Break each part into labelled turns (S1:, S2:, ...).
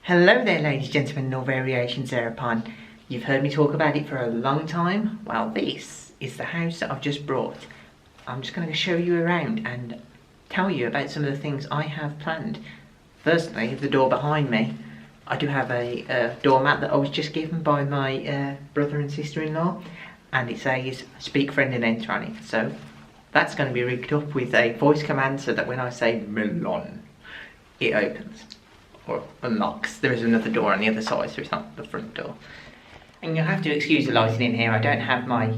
S1: Hello there, ladies, gentlemen, and all variations thereupon. You've heard me talk about it for a long time. Well, this is the house that I've just brought. I'm just going to show you around and tell you about some of the things I have planned. Firstly, the door behind me. I do have a doormat that I was just given by my brother and sister-in-law, and it says "Speak Friend and Enter" on it. So that's going to be rigged up with a voice command so that when I say "Melon," it opens or unlocks. There is another door on the other side, so it's not the front door. And you'll have to excuse the lighting in here. I don't have my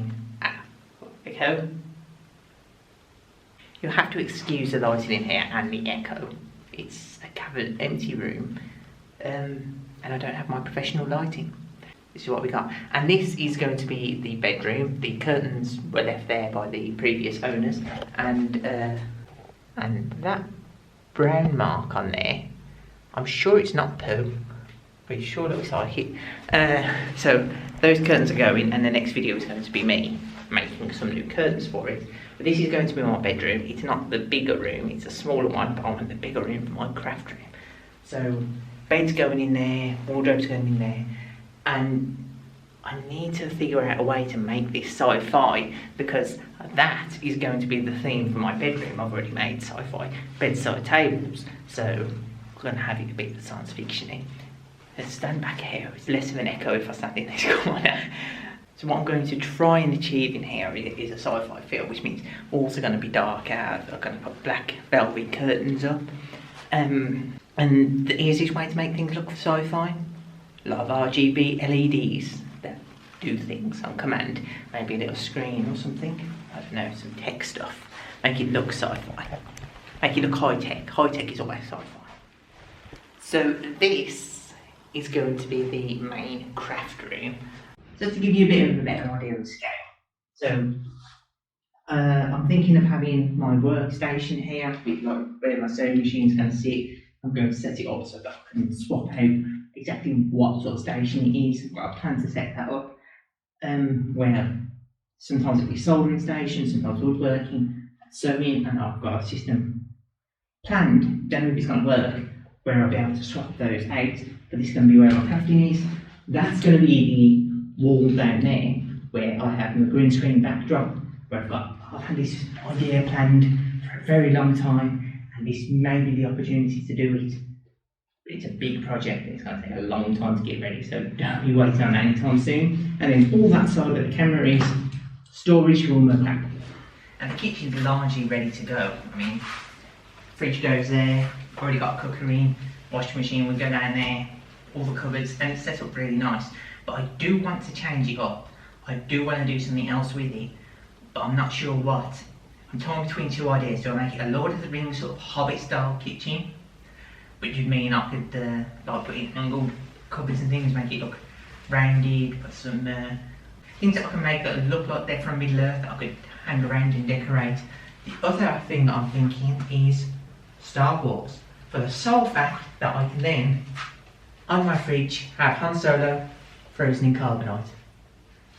S1: echo. You'll have to excuse the lighting in here and the echo. It's a cavern, empty room, and I don't have my professional lighting. This is what we got. And this is going to be the bedroom. The curtains were left there by the previous owners, and that brown mark on there, I'm sure it's not poo. Pretty sure it looks like it. So those curtains are going, and the next video is going to be me making some new curtains for it. But this is going to be my bedroom. It's not the bigger room, it's a smaller one, but I want the bigger room for my craft room. So bed's going in there, wardrobe's going in there, and I need to figure out a way to make this sci-fi, because that is going to be the theme for my bedroom. I've already made sci-fi bedside tables, so I'm going to have it a bit science fiction-y. Let's stand back here. It's less of an echo if I stand in this corner. So what I'm going to try and achieve in here is a sci-fi feel, which means walls are going to be dark out. I'm going to put black velvet curtains up. And the easiest way to make things look sci-fi, a lot of RGB LEDs that do things on command. Maybe a little screen or something. I don't know, some tech stuff. Make it look sci-fi. Make it look high-tech. High-tech is always sci-fi. So this is going to be the main craft room. Just to give you a bit of a better idea of the scale. So I'm thinking of having my workstation here, with like where my sewing machine is going to sit. I'm going to set it up so that I can swap out exactly what sort of station it is. Well, I plan to set that up. Where sometimes it'll be soldering station, sometimes woodworking, sewing, and I've got a system planned. Don't know if it's going to work, where I'll be able to swap those out, but this is going to be where my crafting is. That's going to be the wall down there, where I have my green screen backdrop, where I've had this idea planned for a very long time, and this may be the opportunity to do it. It's a big project, it's going to take a long time to get ready, so don't be waiting on that anytime soon. And then all that side of the camera is storage for all my crap. And the kitchen's largely ready to go. I mean, fridge goes there, already got a cooker in, washing machine will go down there, all the cupboards, and it's set up really nice. But I do want to change it up. I do want to do something else with it, but I'm not sure what. I'm torn between two ideas. Do I make it a Lord of the Rings sort of Hobbit style kitchen, which would mean I could like put in angled cupboards and things, make it look rounded, put some things that I can make that look like they're from Middle Earth that I could hang around and decorate. The other thing that I'm thinking is Star Wars, for the sole fact that I can then, on my fridge, have Han Solo frozen in carbonite.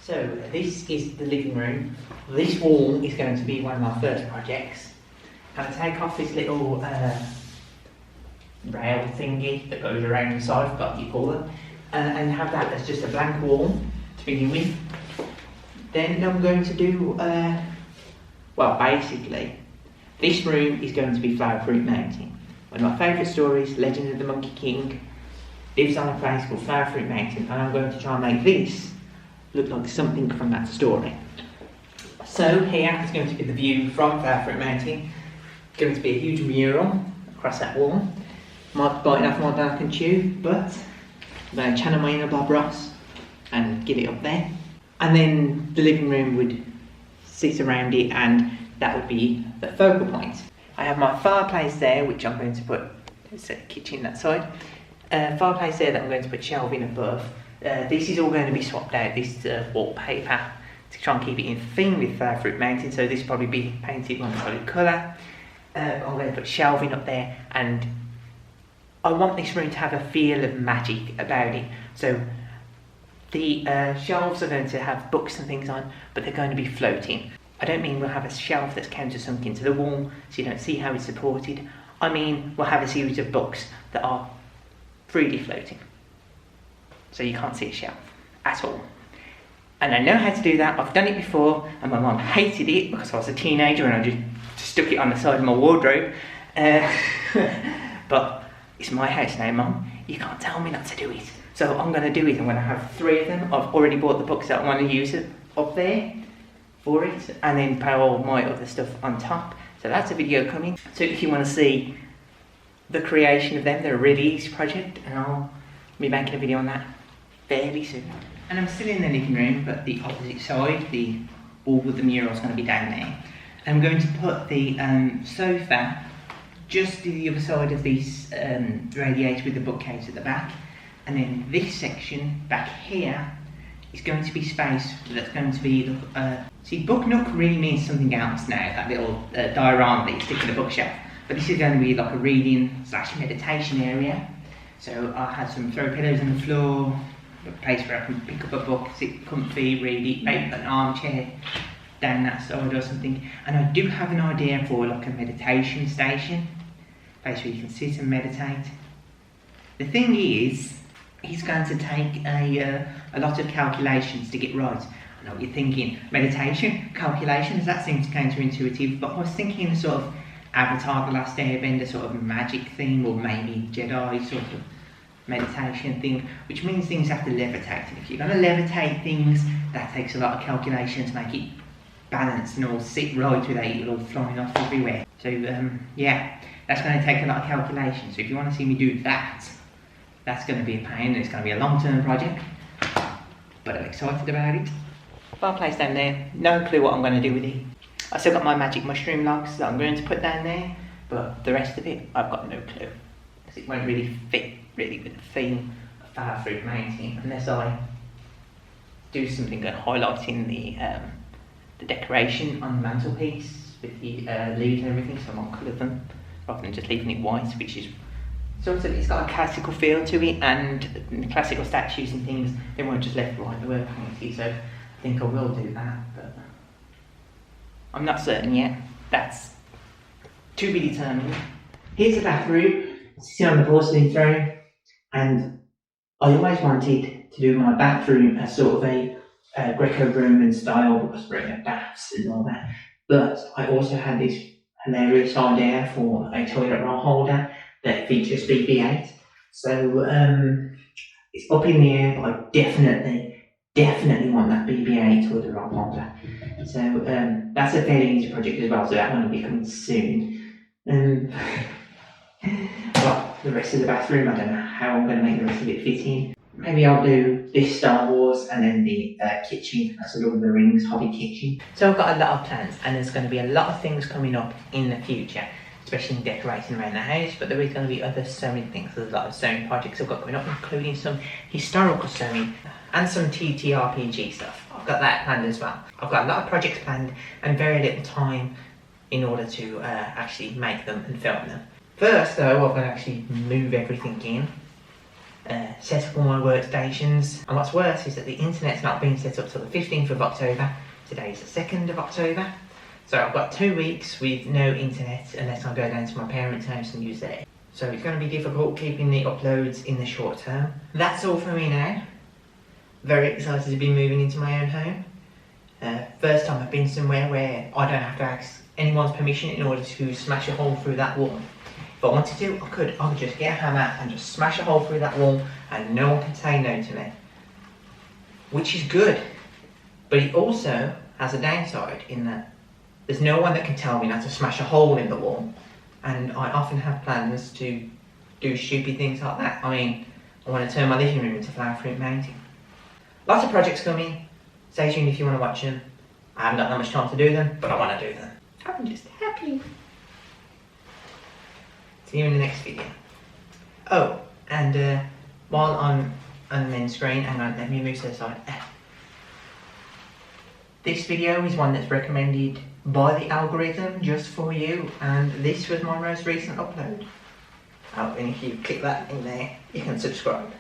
S1: So this is the living room. This wall is going to be one of my first projects. I'm going to take off this little rail thingy that goes around the side, I forgot what you call it, and have that as just a blank wall to begin with. Then I'm going to do, well, basically, this room is going to be Flower Fruit Mountain. One of my favourite stories, Legend of the Monkey King, lives on a place called Flower Fruit Mountain, and I'm going to try and make this look like something from that story. So here is going to be the view from Flower Fruit Mountain. It's going to be a huge mural across that wall. Might bite off my dark and chew, but I'm going to channel my inner Bob Ross and get it up there. And then the living room would sit around it, and that would be the focal point. I have my fireplace there, which I'm going to put, it's a kitchen that side. Fireplace there that I'm going to put shelving above. This is all going to be swapped out, this wallpaper, to try and keep it in theme with Flower Fruit Mountain, so this will probably be painted one solid colour. I'm going to put shelving up there, and I want this room to have a feel of magic about it. So the shelves are going to have books and things on, but they're going to be floating. I don't mean we'll have a shelf that's countersunk into the wall so you don't see how it's supported. I mean we'll have a series of books that are 3D floating. So you can't see a shelf at all. And I know how to do that. I've done it before, and my mum hated it because I was a teenager and I just stuck it on the side of my wardrobe. But it's my house now, Mum. You can't tell me not to do it. So I'm going to do it. I'm going to have 3 of them. I've already bought the books that I want to use it up there for it, and then put all my other stuff on top. So that's a video coming. So if you want to see the creation of them, the release project, and I'll be making a video on that fairly soon. And I'm still in the living room, but the opposite side, the wall with the mural is going to be down there. I'm going to put the sofa just to the other side of this radiator with the bookcase at the back, and then this section back here is going to be space that's going to be see, book nook really means something else now, that little diorama that you stick in the bookshelf, but this is going to be like a reading / meditation area. So I'll have some throw pillows on the floor, a place where I can pick up a book, sit comfy, read it, maybe an armchair down that side or something. And I do have an idea for like a meditation station, place where you can sit and meditate. The thing is, it's going to take a lot of calculations to get right. I know what you're thinking, meditation, calculations, that seems counterintuitive, but I was thinking a sort of Avatar, The Last Airbender sort of magic thing, or maybe Jedi sort of meditation thing, which means things have to levitate. And if you're going to levitate things, that takes a lot of calculation to make it balanced and all sit right without it all flying off everywhere. So yeah, that's going to take a lot of calculation. So if you want to see me do that, that's going to be a pain, and it's going to be a long-term project, but I'm excited about it. Fireplace down there, no clue what I'm going to do with it. I still got my magic mushroom logs that I'm going to put down there, but the rest of it, I've got no clue. Because it won't really fit really with the theme of Far Fruit Mountain unless I do something highlighting the decoration on the mantelpiece with the leaves and everything, so I might colour them rather than just leaving it white, which is sort of, it's got a classical feel to it, and the classical statues and things, they weren't just left right, they were painted, so I think I will do that, but I'm not certain yet. That's to be determined. Here's the bathroom, sitting on the porcelain throne, and I always wanted to do my bathroom as sort of a Greco-Roman style because we're in baths and all that, but I also had this hilarious idea for a toilet roll holder that features BB-8. So it's up in the air, but I definitely want that BB-8 toilet roll holder. So that's a fairly easy project as well, so that one will be coming soon. But the rest of the bathroom, I don't know how I'm going to make the rest of it fit in. Maybe I'll do this Star Wars and then the kitchen, that's Lord of the Rings hobby kitchen. So I've got a lot of plans, and there's going to be a lot of things coming up in the future, especially decorating around the house, but there is going to be other sewing things. There's a lot of sewing projects I've got coming up, including some historical sewing and some TTRPG stuff. I've got that planned as well. I've got a lot of projects planned and very little time in order to actually make them and film them. First though, I've got to actually move everything in, set up all my workstations, and what's worse is that the internet's not being set up till the 15th of October. Today is the 2nd of October. So I've got 2 weeks with no internet unless I go down to my parents' house and use theirs. So it's going to be difficult keeping the uploads in the short term. That's all for me now. Very excited to be moving into my own home. First time I've been somewhere where I don't have to ask anyone's permission in order to smash a hole through that wall. If I wanted to, I could just get a hammer and just smash a hole through that wall and no one can say no to me. Which is good. But it also has a downside in that there's no one that can tell me not to smash a hole in the wall, and I often have plans to do stupid things like that. I mean, I want to turn my living room into Flower Fruit Mountain. Lots of projects coming. Stay tuned if you want to watch them. I haven't got that much time to do them, but I want to do them. I'm just happy. See you in the next video. Oh, and while I'm on the main screen, hang on, let me move to the side. This video is one that's recommended by the algorithm just for you, and this was my most recent upload. Oh, and if you click that in there, you can subscribe.